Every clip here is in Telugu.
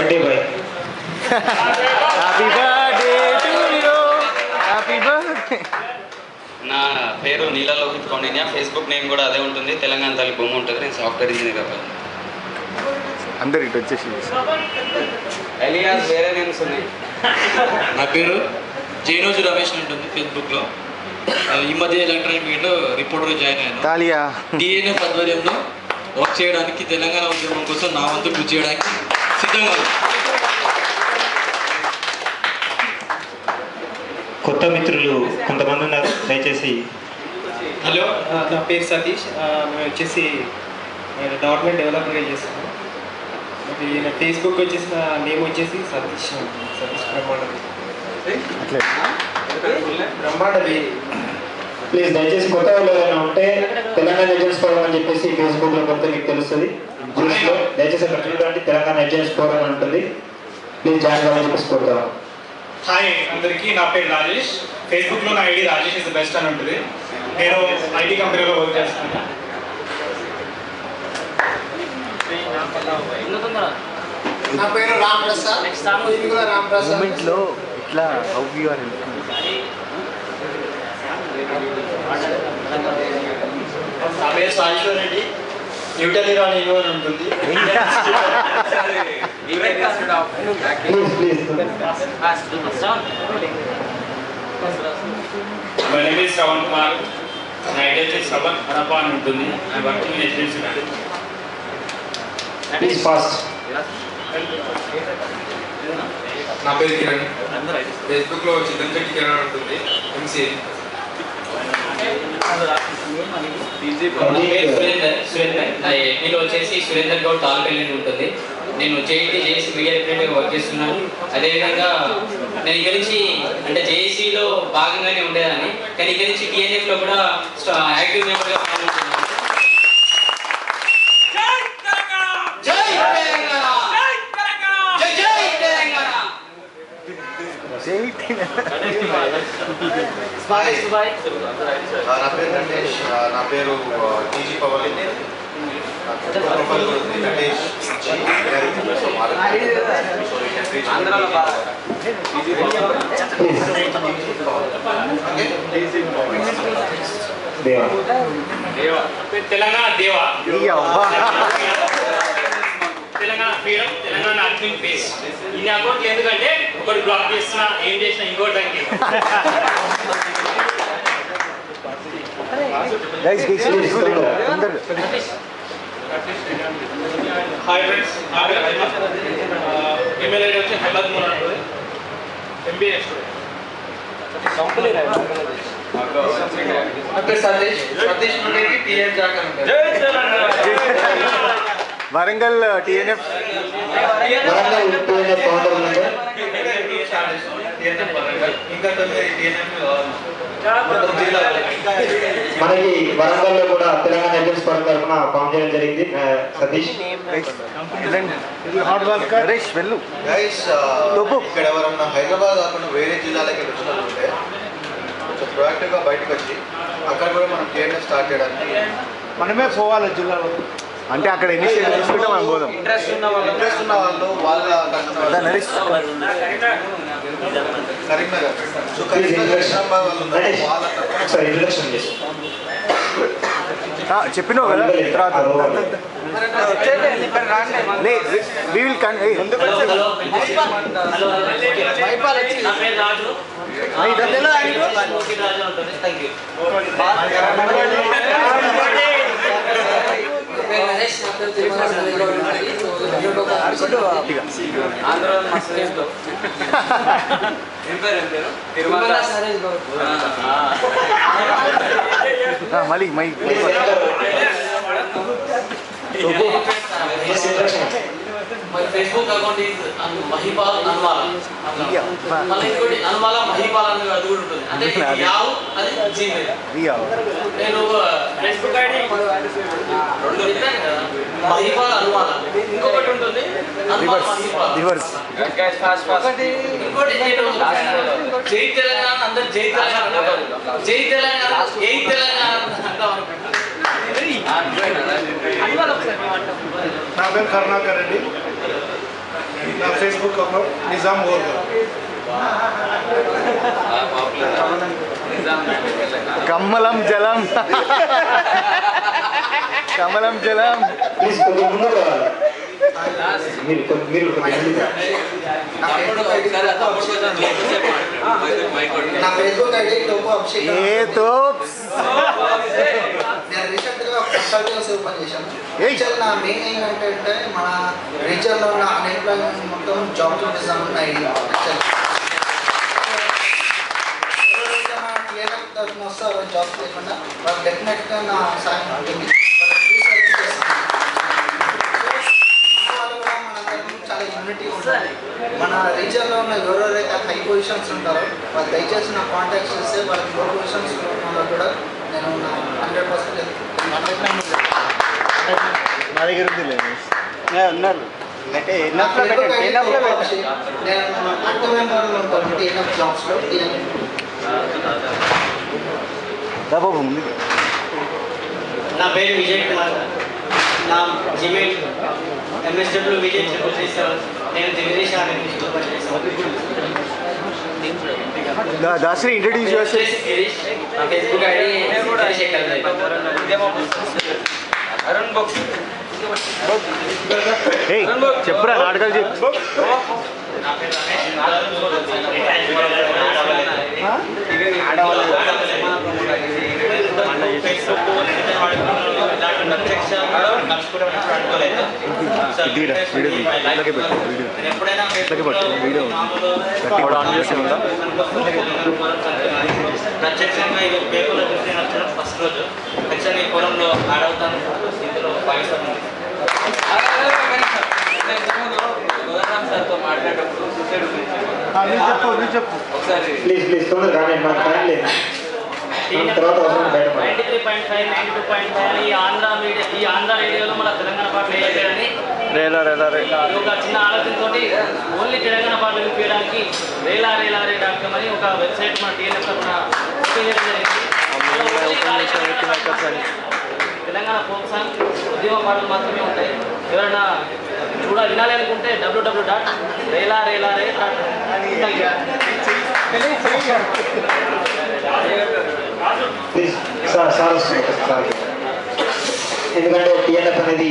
Birthday boy. Happy birthday to you. Happy birthday. నా పేరు నీలా లోహిత్ కౌండిన్య. ఫేస్బుక్ నేమ్ కూడా అదే ఉంటుంది. తెలంగాణ తల్లి బొమ్మ ఉంటుంది. నేను సాఫ్ట్వేర్ ఇంజనీర్ అవ్వాలి. అందరు ఇటు వచ్చేసి ఎలియాస్ వేరే నేమ్స్ ఉన్నాయి. నా పేరు జైనోజు రమేష్ ఉంటుంది ఫేస్బుక్లో. ఈ మధ్య ఎలక్ట్రానిక్ మీట్లో రిపోర్టర్గా జాయిన్ అయ్యాను. తాలియా టీఎన్ఎఫ్ ఆధ్వర్యంలో వర్క్ చేయడానికి, తెలంగాణ ఉద్యమం కోసం నా వంతు కృషి చేయడానికి సిద్ధంగా ఉంది. కొత్త మిత్రులు కొంతమంది ఉన్నారు, దయచేసి. హలో, నా పేరు సతీష్. మేము వచ్చేసి డెవలప్మెంట్ డెవలపర్గా చేస్తాను. నా ఫేస్బుక్ వచ్చేసి నా నేమ్ వచ్చేసి సతీష్ బ్రహ్మాండ. ప్లీజ్ దయచేసి కొత్త వాళ్ళు ఏమైనా ఉంటే తెలంగాణ ఎజెన్స్ ఫోరం అని చెప్పేసి ఫేస్బుక్లో కొడితే మీకు తెలుస్తుంది. న్యూస్లో దయచేసి అక్కడ చూడండి, తెలంగాణ ఎజెన్స్ ఫోరం అని ఉంటుంది. ప్లీజ్ జాయిన్ కావాలని చెప్పేసి కోరుతాను. హాయ్ అందరికీ, నా పేరు రాజేష్. ఫేస్బుక్లో నా ID Rajesh is the best అని ఉంటుంది. నేను ఐటీ కంపెనీలో వర్క్ చేస్తాను. నా పేరు రామ్ ప్రసాద్. మూమెంట్లో ఇట్లా హౌ యు ఆర్ నా పేరు సాయేశ్వర్ రెడ్డి. న్యూటన్ ఇరాన్ యూనివర్ ఉంటుంది. My name is Shravan Kumar. నా ఐడి వచ్చేసి శ్రవణ్ హరప్ప అని ఉంటుంది. I working in education. Please fast. నా పేరు కిరణ్. ఫేస్బుక్లో చిత్తంశెట్టి కిరణ్ ఉంటుంది. ఎంసీఏ. నేను వచ్చేసి సురేందర్ గౌడ్ తాల్పల్లి ఉంటుంది. నేను జేఏసీ మీడియా రిప్రజెంటేటివ్గా వర్క్ చేస్తున్నాను. అదేవిధంగా నేను ఇక్కడి నుంచి అంటే జేఏసీలో భాగంగానే ఉండేదాన్ని, కానీ ఇక్కడి నుంచి టీఎన్ఎఫ్లో కూడా యాక్టివ్ మెంబర్గా పాల్గొంటున్నాను. నా పేరు నటేష్. నా పేరు TG Pawan. Natesh Telangana Deva, ji. Telangana freedom, Telangana admin page. ఇన్ని అకౌంట్లు ఎందుకంటే ఒకటి బ్లాక్ చేస్తున్నా, ఏం చేసినా ఇంకోటి దానికి. హాయ్ ఫ్రెండ్స్, నా పేరు హైమద్. ఈమెయిల్ ఐడి వచ్చి హైమద్ మూన్ ఉంటుంది. MBA student. నా పేరు సతీష్. సతీష్ నుండి టీఎన్ జాక్ అని ఉంటుంది. వరంగల్ టీఎన్ఎఫ్ ఫౌండర్ ఉన్నాడు. ఇంకా 9 టీఎన్ఎఫ్ మనకి వరంగల్లో కూడా తెలంగాణ ఎజెన్స్ ఫోరం తరఫున ఫామ్ చేయడం జరిగింది. సతీష్ నరేష్ వెళ్ళు. గైస్, ఇక్కడ ఎవరన్నా హైదరాబాద్ కాకుండా వేరే జిల్లాలకి వచ్చినట్టుంటే కొంచెం ప్రొయాక్టివ్గా బయటకు వచ్చి అక్కడ కూడా మనం టీఎన్ఎఫ్ స్టార్ట్ చేయడానికి మనమే పోవాలి జిల్లాలో. అంటే అక్కడ ఇనిషియేటివ్ తీసుకుంటే మనం పోదాం. ఇంట్రెస్ట్ ఉన్న వాళ్ళు వాళ్ళ నరేష్ కరీంనగర్. సో కరీంనగర్ నిజామాబాద్ వాళ్ళు ఉన్నారు. వాళ్ళ ఒకసారి ఇంట్రడక్షన్ చేసి చెప్పినావు కదా తర్వాత వి విల్ నా పేరు రాజు. మళ్ళీ my Facebook account Mahipal Anumala. మళ్ళీ ఇంకోటి అనుమాల మహిపాల్ అని అది కూడా ఉంటుంది. అంటే యావ్ అది జీమెయిల్. నేను ఫేస్బుక్ ఐడి రెండు చెప్పాను కదా, మహిపాల్ అనుమాల. ఇంకొకటి ఉంటుంది అనుమాల మహిపాల్. ఇంకోటి నేను జై తెలంగాణ, అందరు జై తెలంగాణ, జై తెలంగాణ, ఏ తెలంగాణ అంటాం అనుకుంటున్నాను. నా పేరు కరుణాకర్ రెడ్డి. నా Facebook account Nizam Borga. కమలం జలం కమలం జలం. ప్లీజ్ కొంచెం ముందు రావాలి. మీరు నా ఫేస్బుక్ ఐడి టోపు అభిషేక్. ఏ తోప్స్. నేను రీసెంట్గా ఒక కన్సల్టెన్సీ ఓపెన్ చేశాను. యాక్చువల్ నా మెయిన్ ఏంటంటే మన రీజన్లో ఉన్న అన్ఎంప్లాయ్మెంట్ మొత్తం జాబ్ చూపిస్తాను ఉన్నాయి. ఎవరైతే మన క్లియర్ తరఫున వస్తారో జాబ్స్ లేకుండా వాళ్ళు డెఫినెట్గా నా సాయం ఉంటుంది. చాలా యూనిటీ ఉంటుంది. మన రీజియన్లో ఉన్న ఎవరెవరైతే హై పొజిషన్స్ ఉంటారో వాళ్ళు దయచేసి నా కాంటాక్ట్స్ చేస్తే వాళ్ళకి లో పొజిషన్స్ ఉన్న కూడా నేను 100% నా దగ్గర ఉంది ఉన్నారు. అంటే నేను యాక్టివ్ మెంబర్లో ఉంటాను టీఎన్ఎఫ్ జాబ్స్లో. బాబు ముందు. నా పేరు విజయ్ కుమార్. నా జీమెయిల్ MSW విజయ్ 337. నేను దిగదేశ దాసరి ఇంట్రడ్యూస్ చేస్తే నా ఫేస్బుక్ ఐడి అరుణ్ బాక్స్. చెప్పురా నాటకాలు చెప్పు. నా పేరు ప్రత్యక్షంగా ఇది పేపర్లో చూసి నచ్చడం ఫస్ట్ రోజు ఖచ్చితంగా ఈ పొలంలో ఆడవుతాను. ఇందులో భాగస్వామ్యం సార్తో మాట్లాడేటప్పుడు సూసైడ్ గురించి ఒకసారి ప్లీజ్ తొందరగా కానీ మాకు టైం లేదు. తర్వాత 93.5 92.5 ఈ ఆంధ్ర రేడియోలో మన తెలంగాణ పాటలు వేయలేదని ఒక చిన్న ఆలోచనతో ఓన్లీ తెలంగాణ పాటలు వినిపించడానికి రేలా.com అని ఒక వెబ్సైట్ మన TNF తరఫున ఓపెన్ చేయడం జరిగింది. తెలంగాణ ఫోక్ సాంగ్ ఉద్యమ పాటలు మాత్రమే ఉంటాయి. ఎవరైనా వినాలి అనుకుంటే www.rela.re. ప్లీజ్ సార్ ఎందుకంటే TNF అనేది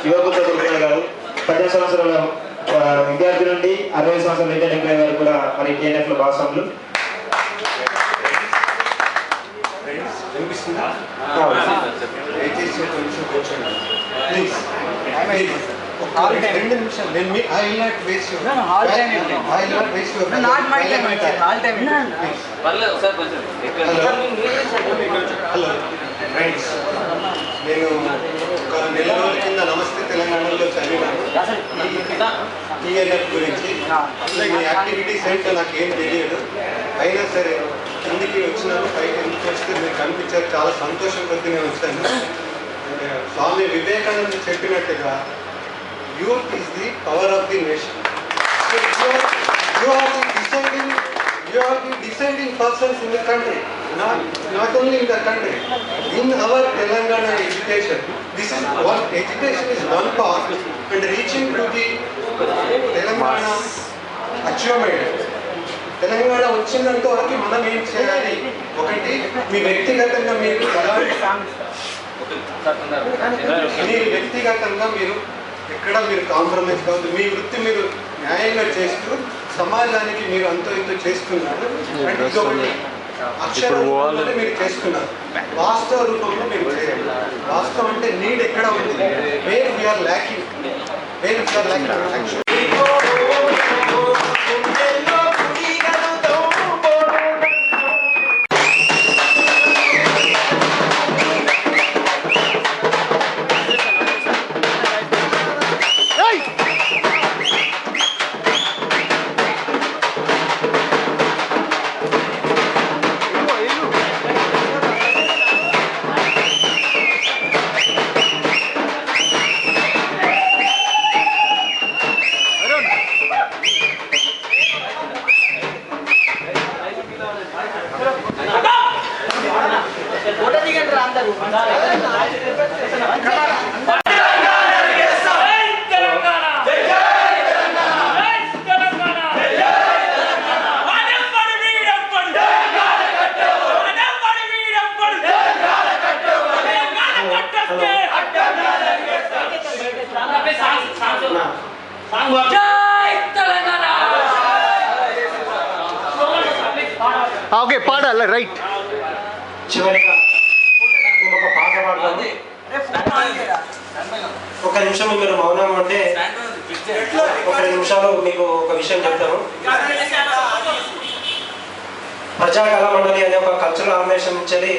యువకులతో కూడుకున్నది కాదు. 18 సంవత్సరాల విద్యార్థి నుండి 60 సంవత్సరాల రిటైర్డ్ ఎంప్లాయ్ వారు కూడా మరి TNFలో భాగస్వాములు. నేను ఒక నెల రోజుల కింద నమస్తే తెలంగాణలో చదివినాను TNF గురించి. ఈ యాక్టివిటీస్ ఏంటో నాకు ఏం తెలియదు. అయినా సరే కిందికి వచ్చినాను. పైకి ఎందుకు వస్తే మీరు కనిపించారు. చాలా సంతోషం కొద్ది నేను వచ్చాను. స్వామి వివేకానంద చెప్పినట్టుగా youth is the power of the nation. You are the deciding persons in the country, not only in the country, in our Telangana education. This is one, education is one part, and reaching to the Telangana achievement. Telangana వచ్చినంత వరకు మనం ఏం చేయాలి? ఒకటి, మీ వ్యక్తిగతంగా మీరు వ్యక్తిగతంగా మీరు ఎక్కడ మీరు కాంప్రమైజ్ కావద్దు. మీ వృత్తి మీరు న్యాయంగా చేస్తూ సమాజానికి మీరు అంతో ఇంతో చేస్తున్నారు. అండ్ ఇదొకటి అక్షరాలు మీరు చేస్తున్నారు. వాస్తవ రూపంలో మీరు చేయాలి. వాస్తవం అంటే నీడ్ ఎక్కడ ఉంది, వేర్ వీఆర్ ల్యాకింగ్, ఓకే పాడాలి రైట్. చివరిగా మేము ఒక పాట పాడతాము. ఒక నిమిషం మీరు మౌనం అంటే ఒక 2 నిమిషాలు మీకు ఒక విషయం చెప్తాము. ప్రజా కళా మండలి అనే ఒక కల్చరల్ ఆర్గనైజేషన్ నుంచి